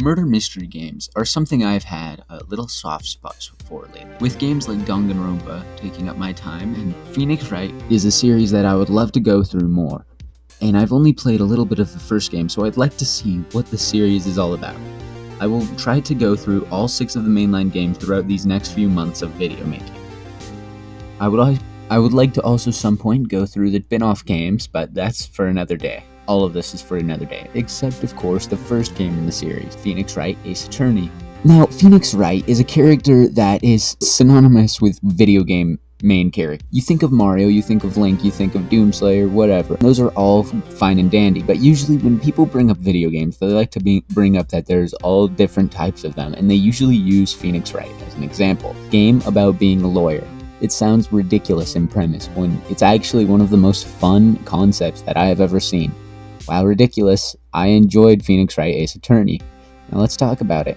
Murder mystery games are something I've had a little soft spot for lately, with games like Danganronpa taking up my time, and Phoenix Wright is a series that I would love to go through more. And I've only played a little bit of the first game, so I'd like to see what the series is all about. I will try to go through all 6 of the mainline games throughout these next few months of video making. I would like to also some point go through the spin-off games, but that's for another day. All of this is for another day, except of course the first game in the series, Phoenix Wright Ace Attorney. Now, Phoenix Wright is a character that is synonymous with video game main character. You think of Mario, you think of Link, you think of Doomslayer, whatever. Those are all fine and dandy, but usually when people bring up video games, they like to bring up that there's all different types of them, and they usually use Phoenix Wright as an example. Game about being a lawyer. It sounds ridiculous in premise when it's actually one of the most fun concepts that I have ever seen. While ridiculous, I enjoyed Phoenix Wright Ace Attorney. Now let's talk about it.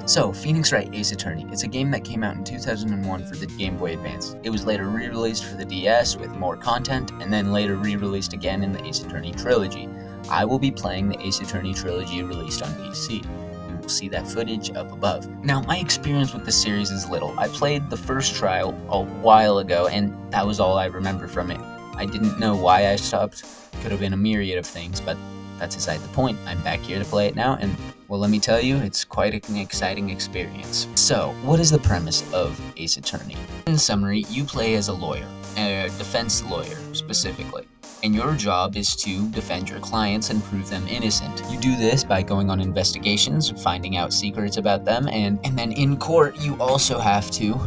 So, Phoenix Wright Ace Attorney. It's a game that came out in 2001 for the Game Boy Advance. It was later re-released for the DS with more content, and then later re-released again in the Ace Attorney trilogy. I will be playing the Ace Attorney trilogy released on PC. You will see that footage up above. Now, my experience with the series is little. I played the first trial a while ago, and that was all I remember from it. I didn't know why I stopped. Could have been a myriad of things, but that's beside the point. I'm back here to play it now, and well, let me tell you, it's quite an exciting experience. So, what is the premise of Ace Attorney? In summary, you play as a lawyer, a defense lawyer specifically, and your job is to defend your clients and prove them innocent. You do this by going on investigations, finding out secrets about them, and then in court, you also have to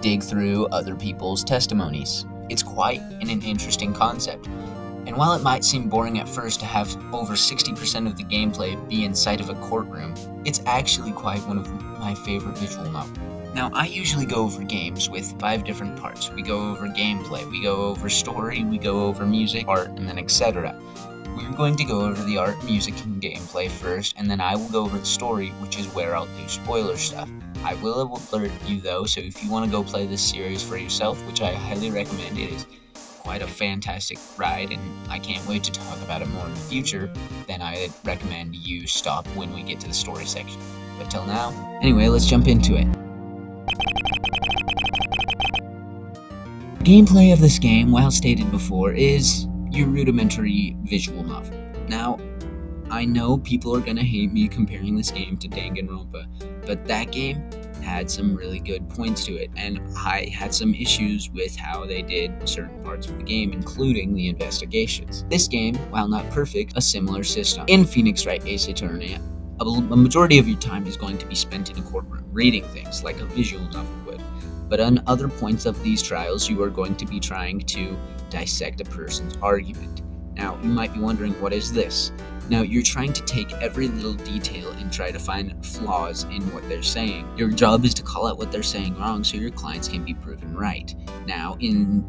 dig through other people's testimonies. It's quite an interesting concept. And while it might seem boring at first to have over 60% of the gameplay be inside of a courtroom, it's actually quite one of my favorite visual novels. Now, I usually go over games with 5 different parts. We go over gameplay, we go over story, we go over music, art, and then etc. We're going to go over the art, music, and gameplay first, and then I will go over the story, which is where I'll do spoiler stuff. I will alert you though, so if you want to go play this series for yourself, which I highly recommend, it is quite a fantastic ride, and I can't wait to talk about it more in the future, then I recommend you stop when we get to the story section. But till now, anyway, let's jump into it. Gameplay of this game, while stated before, is your rudimentary visual novel. Now, I know people are gonna hate me comparing this game to Danganronpa, but that game had some really good points to it, and I had some issues with how they did certain parts of the game, including the investigations. This game, while not perfect, a similar system. In Phoenix Wright Ace Attorney, a majority of your time is going to be spent in a courtroom, reading things like a visual novel would. But on other points of these trials, you are going to be trying to dissect a person's argument. Now, you might be wondering, what is this? Now, you're trying to take every little detail and try to find flaws in what they're saying. Your job is to call out what they're saying wrong so your clients can be proven right. Now, in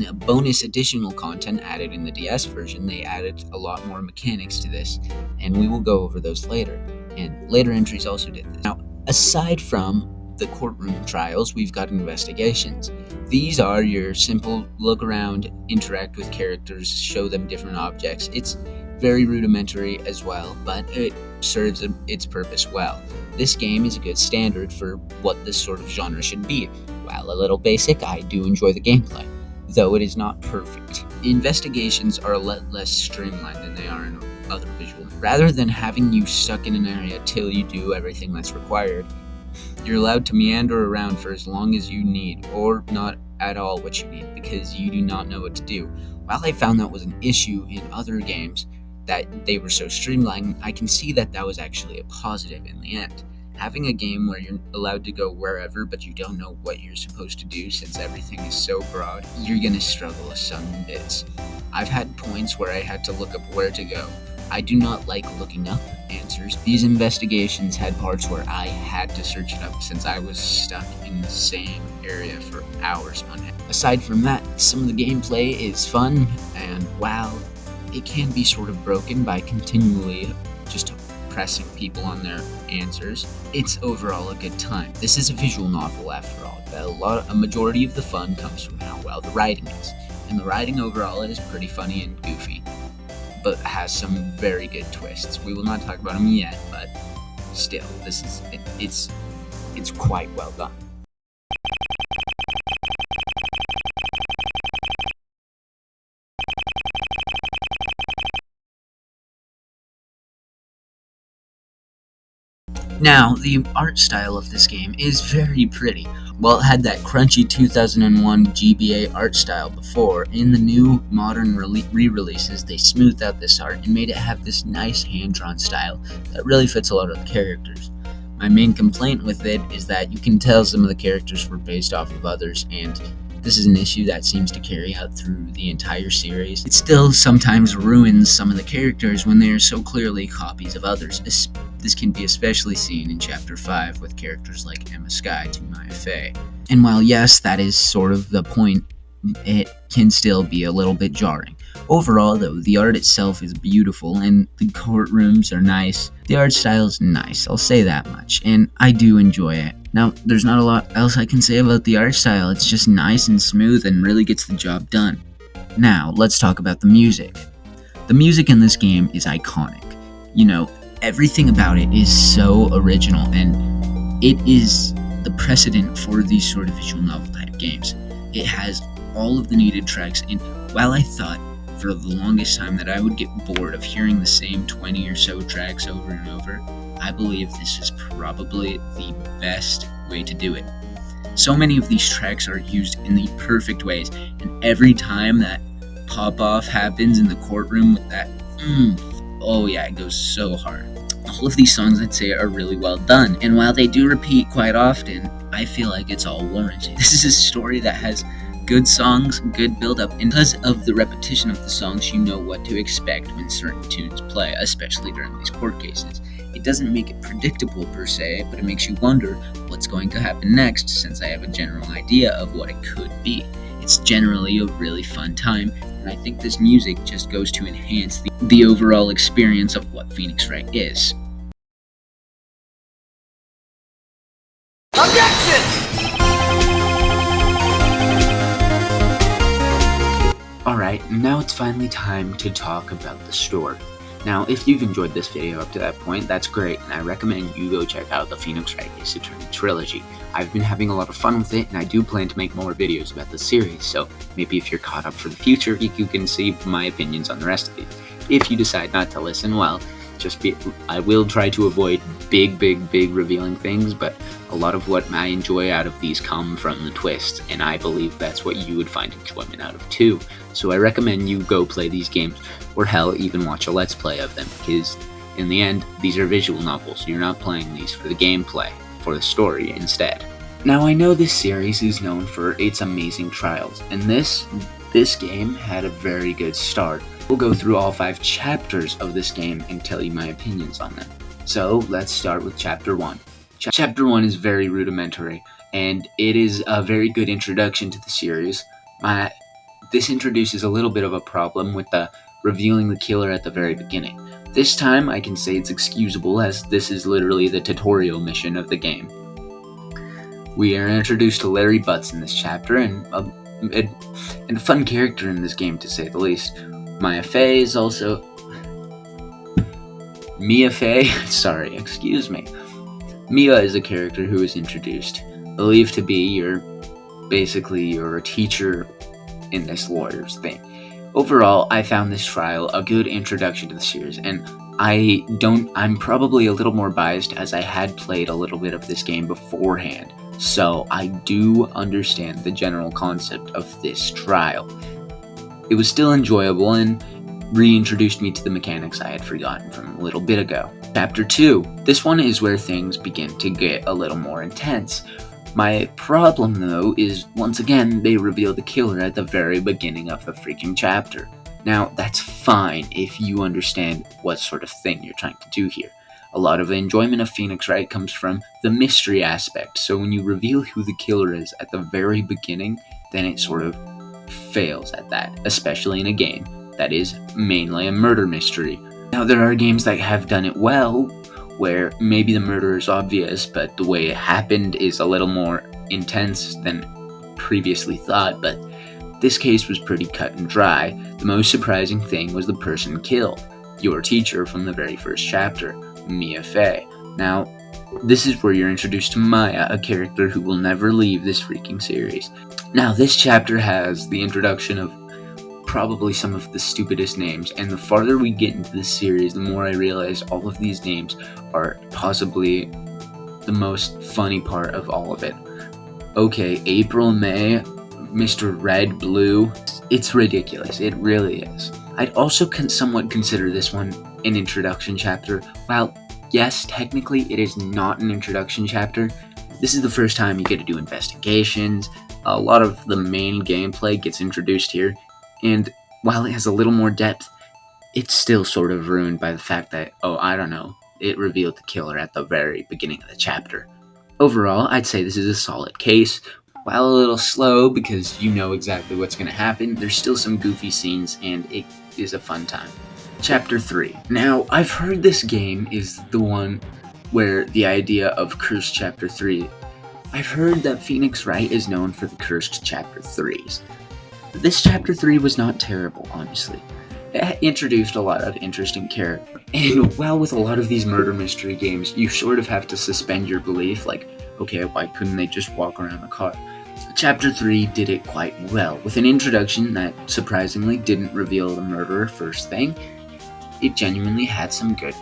a bonus additional content added in the DS version, they added a lot more mechanics to this, and we will go over those later. And later entries also did this. Now, aside from the courtroom trials, we've got investigations. These are your simple look around, interact with characters, show them different objects. It's very rudimentary as well, but it serves its purpose well. This game is a good standard for what this sort of genre should be. While a little basic, I do enjoy the gameplay, though it is not perfect. Investigations are a lot less streamlined than they are in other visual. Rather than having you stuck in an area till you do everything that's required, you're allowed to meander around for as long as you need, or not at all what you need, because you do not know what to do. While I found that was an issue in other games, that they were so streamlined, I can see that that was actually a positive in the end. Having a game where you're allowed to go wherever, but you don't know what you're supposed to do since everything is so broad, you're gonna struggle with some bits. I've had points where I had to look up where to go, I do not like looking up answers. These investigations had parts where I had to search it up since I was stuck in the same area for hours on end. Aside from that, some of the gameplay is fun, and while it can be sort of broken by continually just pressing people on their answers, it's overall a good time. This is a visual novel after all, but a majority of the fun comes from how well the writing is. And the writing overall is pretty funny and goofy, but has some very good twists. We will not talk about them yet, but still, it's quite well done. Now, the art style of this game is very pretty. While it had that crunchy 2001 GBA art style before, in the new modern re-releases, they smoothed out this art and made it have this nice hand-drawn style that really fits a lot of the characters. My main complaint with it is that you can tell some of the characters were based off of others, and this is an issue that seems to carry out through the entire series. It still sometimes ruins some of the characters when they are so clearly copies of others. This can be especially seen in Chapter 5 with characters like Emma Skye to Maya Fey. And while yes, that is sort of the point, it can still be a little bit jarring. Overall, though, the art itself is beautiful and the courtrooms are nice. The art style is nice, I'll say that much, and I do enjoy it. Now, there's not a lot else I can say about the art style. It's just nice and smooth and really gets the job done. Now, let's talk about the music. The music in this game is iconic. You know, everything about it is so original, and it is the precedent for these sort of visual novel type games. It has all of the needed tracks, and while I thought for the longest time that I would get bored of hearing the same 20 or so tracks over and over, I believe this is probably the best way to do it. So many of these tracks are used in the perfect ways, and every time that pop-off happens in the courtroom with that oh yeah, it goes so hard. All of these songs, I'd say, are really well done, and while they do repeat quite often, I feel like it's all warranted. This is a story that has good songs, good build-up, and because of the repetition of the songs, you know what to expect when certain tunes play, especially during these court cases. It doesn't make it predictable per se, but it makes you wonder what's going to happen next, since I have a general idea of what it could be. It's generally a really fun time, and I think this music just goes to enhance the overall experience of what Phoenix Wright is. Objection! Alright, now it's finally time to talk about the story. Now, if you've enjoyed this video up to that point, that's great, and I recommend you go check out the Phoenix Wright Ace Attorney trilogy. I've been having a lot of fun with it, and I do plan to make more videos about the series, so maybe if you're caught up for the future, you can see my opinions on the rest of these. If you decide not to listen, well, I will try to avoid big revealing things, but a lot of what I enjoy out of these come from the twists, and I believe that's what you would find enjoyment out of too. So I recommend you go play these games, or hell, even watch a Let's Play of them, because in the end, these are visual novels. You're not playing these for the gameplay, for the story instead. Now, I know this series is known for its amazing trials, and this game had a very good start. We'll go through all 5 chapters of this game and tell you my opinions on them. So, let's start with Chapter 1. Chapter 1 is very rudimentary, and it is a very good introduction to the series. This introduces a little bit of a problem with the revealing the killer at the very beginning. This time, I can say it's excusable, as this is literally the tutorial mission of the game. We are introduced to Larry Butts in this chapter, and a fun character in this game, to say the least. Mia Fey is also... Mia Fey? Sorry, excuse me. Mia is a character who is introduced, believed to be your teacher in this lawyer's thing. Overall, I found this trial a good introduction to the series, and I'm probably a little more biased as I had played a little bit of this game beforehand, so I do understand the general concept of this trial. It was still enjoyable and reintroduced me to the mechanics I had forgotten from a little bit ago. Chapter 2. This one is where things begin to get a little more intense. My problem, though, is once again they reveal the killer at the very beginning of the freaking chapter. Now, that's fine if you understand what sort of thing you're trying to do here. A lot of the enjoyment of Phoenix Wright comes from the mystery aspect, so when you reveal who the killer is at the very beginning, then it sort of fails at that, especially in a game that is mainly a murder mystery. Now, there are games that have done it well, where maybe the murder is obvious, but the way it happened is a little more intense than previously thought, but this case was pretty cut and dry. The most surprising thing was the person killed, your teacher from the very first chapter, Mia Fey. Now, this is where you're introduced to Maya, a character who will never leave this freaking series. Now, this chapter has the introduction of probably some of the stupidest names, and the farther we get into this series, the more I realize all of these names are possibly the most funny part of all of it. Okay, April, May, Mr. Red, Blue, it's ridiculous, it really is. I'd also somewhat consider this one an introduction chapter. While, yes, technically it is not an introduction chapter, this is the first time you get to do investigations, a lot of the main gameplay gets introduced here, and while it has a little more depth, it's still sort of ruined by the fact that, it revealed the killer at the very beginning of the chapter. Overall, I'd say this is a solid case. While a little slow because you know exactly what's going to happen, there's still some goofy scenes and it is a fun time. Chapter 3. Now, I've heard this game is the one where the idea of Cursed Chapter 3. I've heard that Phoenix Wright is known for the Cursed Chapter 3s. This Chapter 3 was not terrible, honestly. It introduced a lot of interesting characters. And while with a lot of these murder mystery games, you sort of have to suspend your belief, like, okay, why couldn't they just walk around the car? Chapter 3 did it quite well, with an introduction that surprisingly didn't reveal the murderer first thing. It genuinely had some good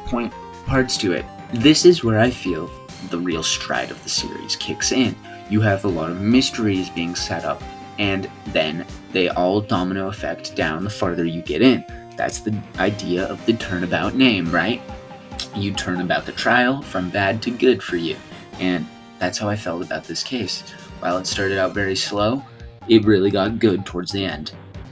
parts to it. This is where I feel the real stride of the series kicks in. You have a lot of mysteries being set up, and then they all domino effect down the farther you get in. That's the idea of the Turnabout name, right? You turn about the trial from bad to good for you, and that's how I felt about this case. While it started out very slow, it really got good towards the end.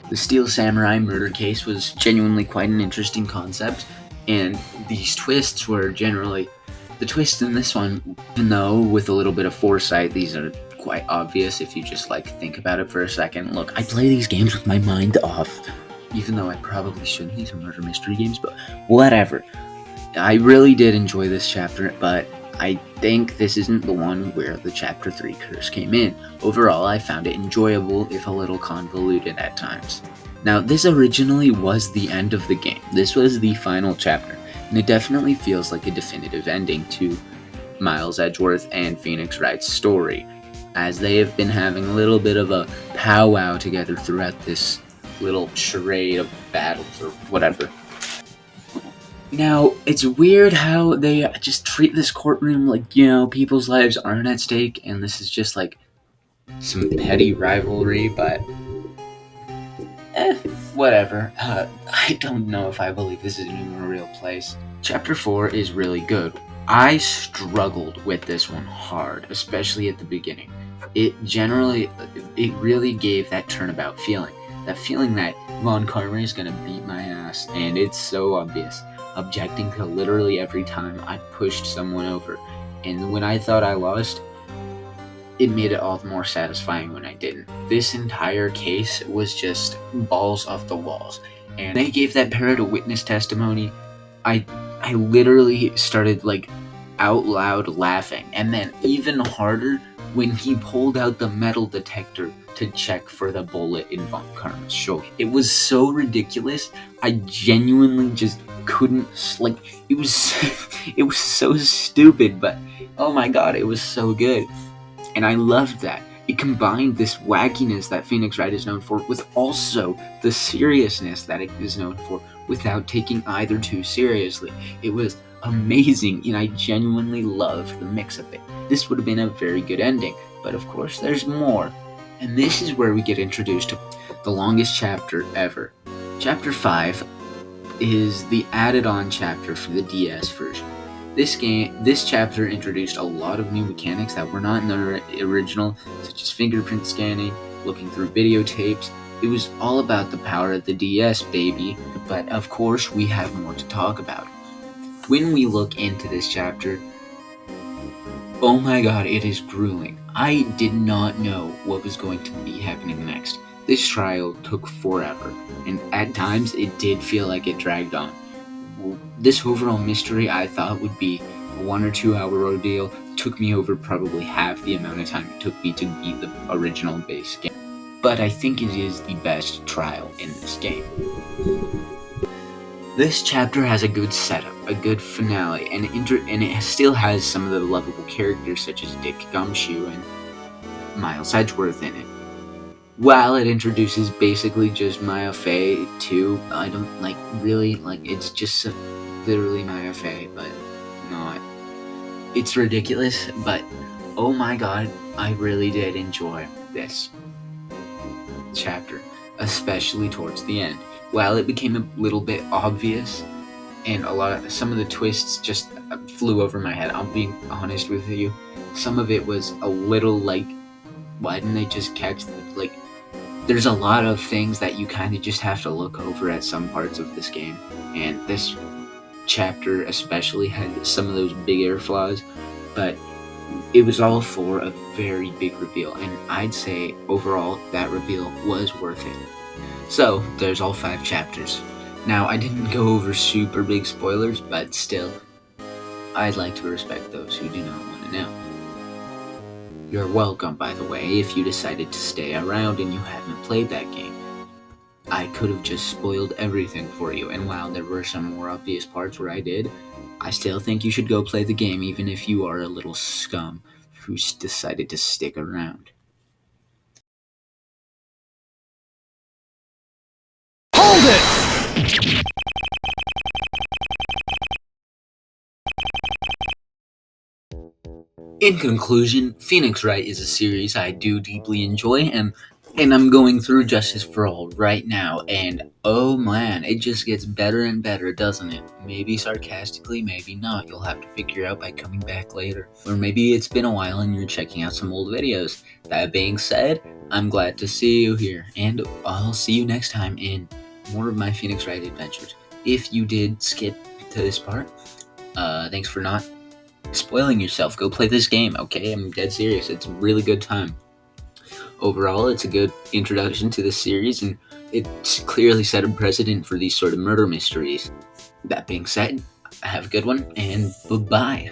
The Steel Samurai murder case was genuinely quite an interesting concept, and these twists were generally... The twists in this one, even though with a little bit of foresight, these are quite obvious if you just think about it for a second. Look, I play these games with my mind off, even though I probably shouldn't. These are murder mystery games, but whatever. I really did enjoy this chapter, but I think this isn't the one where the Chapter 3 curse came in. Overall, I found it enjoyable, if a little convoluted at times. Now, this originally was the end of the game. This was the final chapter, and it definitely feels like a definitive ending to Miles Edgeworth and Phoenix Wright's story, as they have been having a little bit of a powwow together throughout this little charade of battles or whatever. Now, it's weird how they just treat this courtroom like, people's lives aren't at stake, and this is just some petty rivalry, but whatever. I don't know if I believe this is even a real place. Chapter 4 is really good. I struggled with this one hard, especially at the beginning. It really gave that turnabout feeling. That feeling that Von Karma is gonna beat my ass, and it's so obvious. Objecting to literally every time I pushed someone over. And when I thought I lost, it made it all the more satisfying when I didn't. This entire case was just balls off the walls. And they gave that parrot a witness testimony. I literally started out loud laughing. And then even harder when he pulled out the metal detector to check for the bullet in Von Karma's shoulder. It was so ridiculous. I genuinely just couldn't, it was so stupid, but oh my god, it was so good. And I loved that. It combined this wackiness that Phoenix Wright is known for with also the seriousness that it is known for without taking either too seriously. It was amazing, and I genuinely loved the mix of it. This would have been a very good ending, but of course there's more. And this is where we get introduced to the longest chapter ever. Chapter 5 is the added-on chapter for the DS version. This chapter introduced a lot of new mechanics that were not in the original, such as fingerprint scanning, looking through videotapes. It was all about the power of the DS, baby. But of course, we have more to talk about. When we look into this chapter, oh my god, it is grueling. I did not know what was going to be happening next. This trial took forever, and at times it did feel like it dragged on. This overall mystery I thought would be a 1 or 2 hour ordeal took me over probably half the amount of time it took me to beat the original base game. But I think it is the best trial in this game. This chapter has a good setup, a good finale, and it still has some of the lovable characters such as Dick Gumshoe and Miles Edgeworth in it. While it introduces basically just Maya Fey too, I don't it's just literally Maya Fey, but not. It's ridiculous, but oh my god, I really did enjoy this chapter, especially towards the end. While it became a little bit obvious, and some of the twists just flew over my head. I'm being honest with you. Some of it was a little like, why didn't they just catch there's a lot of things that you kind of just have to look over at some parts of this game, and this chapter especially had some of those big air flaws, but it was all for a very big reveal, and I'd say overall that reveal was worth it. So there's all 5 chapters. Now, I didn't go over super big spoilers, but still, I'd like to respect those who do not want to know. You're welcome, by the way, if you decided to stay around and you haven't played that game. I could have just spoiled everything for you, and while there were some more obvious parts where I did, I still think you should go play the game even if you are a little scum who's decided to stick around. Hold it! In conclusion, Phoenix Wright is a series I do deeply enjoy, and I'm going through Justice for All right now, and oh man, it just gets better and better, doesn't it? Maybe sarcastically, maybe not. You'll have to figure out by coming back later. Or maybe it's been a while and you're checking out some old videos. That being said, I'm glad to see you here, and I'll see you next time in more of my Phoenix Wright adventures. If you did skip to this part, thanks for not spoiling yourself. Go play this game, okay? I'm dead serious. It's a really good time. Overall, it's a good introduction to the series, and it's clearly set a precedent for these sort of murder mysteries. That being said, have a good one, and bye-bye.